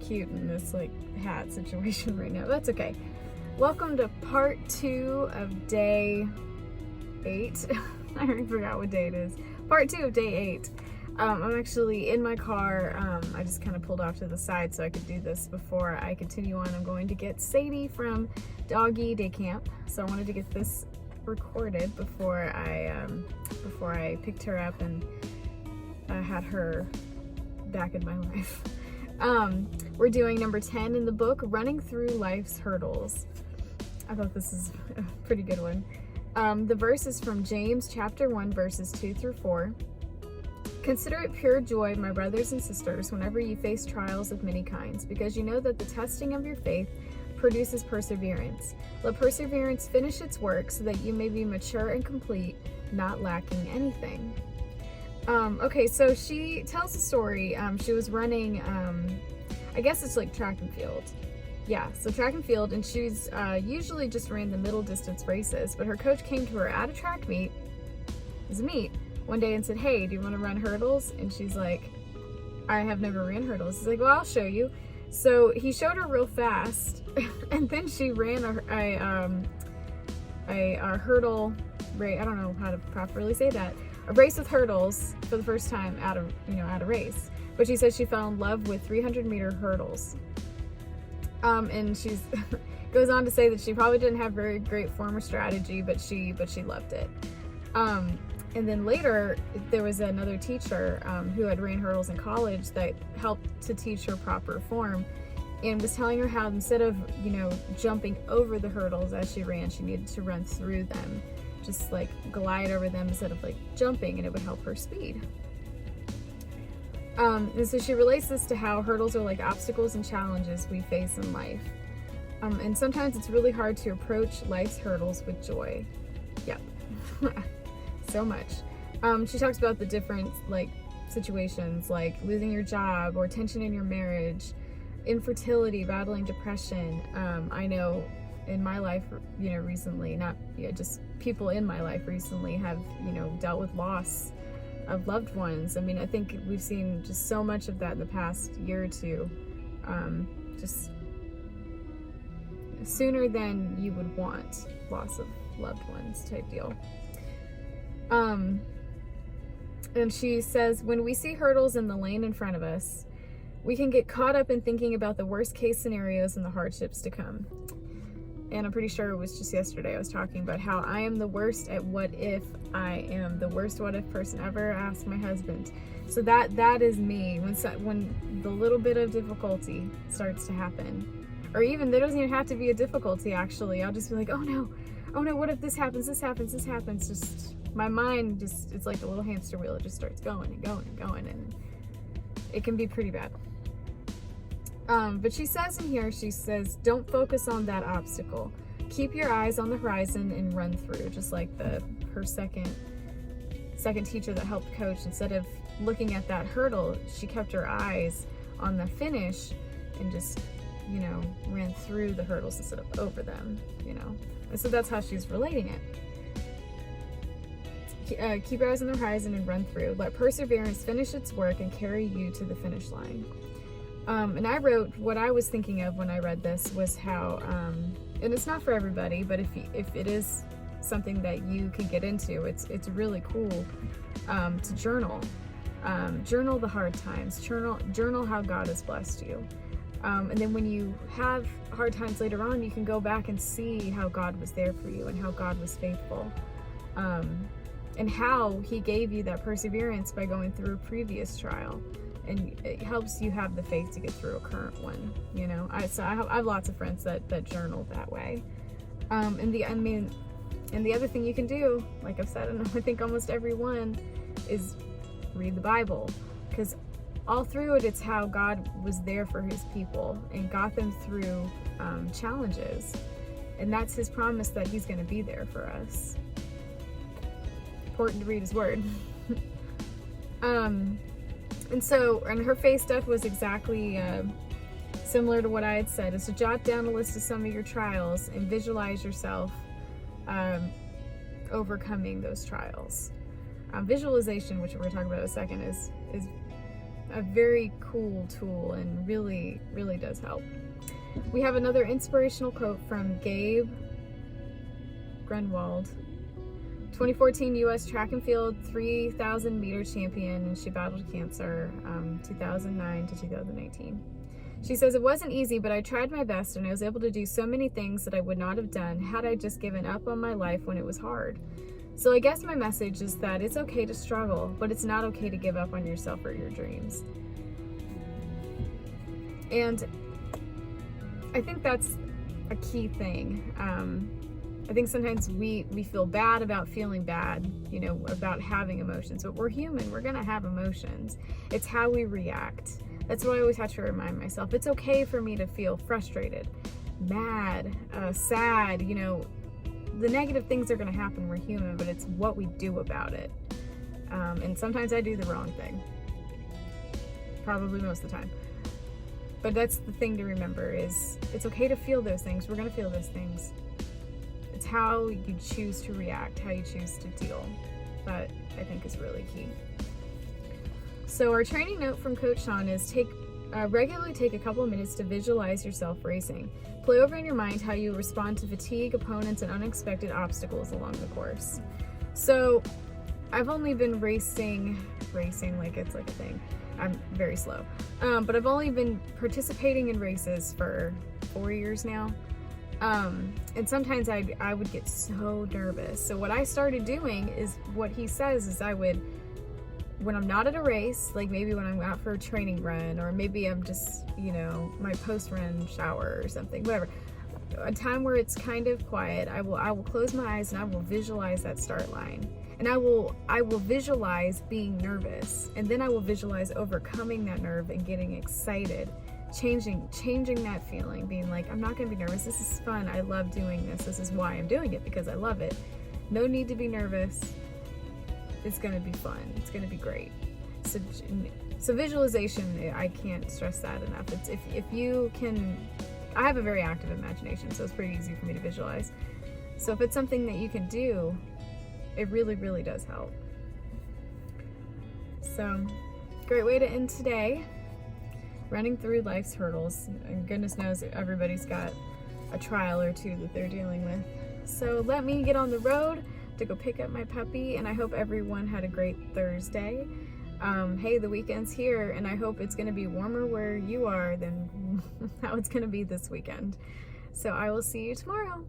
cute in this like hat situation right now. That's okay. Welcome to part 2 of day 8. I already forgot what day it is. Part 2 of day 8. I'm actually in my car. I just kind of pulled off to the side so I could do this before I continue on. I'm going to get Sadie from Doggy Day Camp, so I wanted to get this recorded before I picked her up and had her back in my life. We're doing number 10 in the book, Running Through Life's Hurdles. I thought this is a pretty good one. The verse is from James chapter 1, verses 2 through 4. Consider it pure joy, my brothers and sisters, whenever you face trials of many kinds, because you know that the testing of your faith produces perseverance. Let perseverance finish its work so that you may be mature and complete, not lacking anything. Okay, so she tells a story. She was running, I guess it's like track and field. Yeah, so track and field, and she's usually just ran the middle distance races, but her coach came to her at a track meet, one day and said, hey, do you want to run hurdles? And she's like, I have never ran hurdles. He's like, well, I'll show you. So he showed her real fast, and then she ran a hurdle race. I don't know how to properly say that. A race with hurdles for the first time at a race. But she said she fell in love with 300-meter hurdles. And she's goes on to say that she probably didn't have very great form or strategy, but she loved it. And then later, there was another teacher who had ran hurdles in college that helped to teach her proper form, and was telling her how instead of, jumping over the hurdles as she ran, she needed to run through them, just like glide over them instead of like jumping, and it would help her speed. And so she relates this to how hurdles are like obstacles and challenges we face in life. And sometimes it's really hard to approach life's hurdles with joy. Yep. So much. She talks about the different situations like losing your job or tension in your marriage, infertility, battling depression. I know in my life, recently, just people in my life recently have, dealt with loss of loved ones. I mean, I think we've seen just so much of that in the past year or two, just sooner than you would want, loss of loved ones type deal. And she says, when we see hurdles in the lane in front of us, we can get caught up in thinking about the worst case scenarios and the hardships to come. And I'm pretty sure it was just yesterday I was talking about how I am the worst at what if. I am the worst what if person ever. Asked my husband. So that is me. When the little bit of difficulty starts to happen, or even there doesn't even have to be a difficulty actually. I'll just be like, oh no, what if this happens? Just my mind it's like a little hamster wheel. It just starts going and going and going, and it can be pretty bad. But she says in here, don't focus on that obstacle. Keep your eyes on the horizon and run through, just like her second teacher that helped coach. Instead of looking at that hurdle, she kept her eyes on the finish and just, ran through the hurdles instead of over them, And so that's how she's relating it. Keep your eyes on the horizon and run through. Let perseverance finish its work and carry you to the finish line. And I wrote what I was thinking of when I read this was how, and it's not for everybody, but if it is something that you can get into, it's really cool to journal. Journal the hard times. Journal how God has blessed you. And then when you have hard times later on, you can go back and see how God was there for you and how God was faithful. And how he gave you that perseverance by going through a previous trial. And it helps you have the faith to get through a current one, I have lots of friends that journal that way. And the other thing you can do, like I've said, and I think almost everyone, is read the Bible, because all through it's how God was there for his people and got them through challenges, and that's his promise that he's going to be there for us. Important to read his word. And her faith stuff was exactly similar to what I had said, is to jot down a list of some of your trials and visualize yourself overcoming those trials. Visualization, which we're going to talk about in a second, is a very cool tool and really, really does help. We have another inspirational quote from Gabe Grunwald, 2014 U.S. track and field 3,000 meter champion, and she battled cancer 2009 to 2018. She says, "It wasn't easy, but I tried my best and I was able to do so many things that I would not have done had I just given up on my life when it was hard. So I guess my message is that it's okay to struggle, but it's not okay to give up on yourself or your dreams." And I think that's a key thing. I think sometimes we feel bad about feeling bad, you know, about having emotions, but we're human, we're gonna have emotions. It's how we react. That's what I always have to remind myself. It's okay for me to feel frustrated, mad, sad, you know, the negative things are gonna happen, we're human, but it's what we do about it. And sometimes I do the wrong thing, probably most of the time. But that's the thing to remember, is it's okay to feel those things. We're gonna feel those things. It's how you choose to react, how you choose to deal, that I think is really key. So our training note from Coach Sean is regularly take a couple of minutes to visualize yourself racing. Play over in your mind how you respond to fatigue, opponents, and unexpected obstacles along the course. So I've only been racing like it's like a thing. I'm very slow. But I've only been participating in races for 4 years now. And sometimes I would get so nervous. So what I started doing is what he says is I would, when I'm not at a race, like maybe when I'm out for a training run, or maybe I'm just, you know, my post-run shower or something, whatever, a time where it's kind of quiet, I will close my eyes and I will visualize that start line. And I will visualize being nervous, and then I will visualize overcoming that nerve and getting excited, changing that feeling, being like, I'm not gonna be nervous, this is fun, I love doing this, this is why I'm doing it, because I love it. No need to be nervous. It's gonna be fun. It's gonna be great. So visualization, I can't stress that enough. It's if you can, I have a very active imagination, so it's pretty easy for me to visualize. So if it's something that you can do, it really, really does help. So, great way to end today. Running through life's hurdles. And goodness knows everybody's got a trial or two that they're dealing with. So let me get on the road to go pick up my puppy, and I hope everyone had a great Thursday. Hey, the weekend's here, and I hope it's gonna be warmer where you are than how it's gonna be this weekend. So I will see you tomorrow.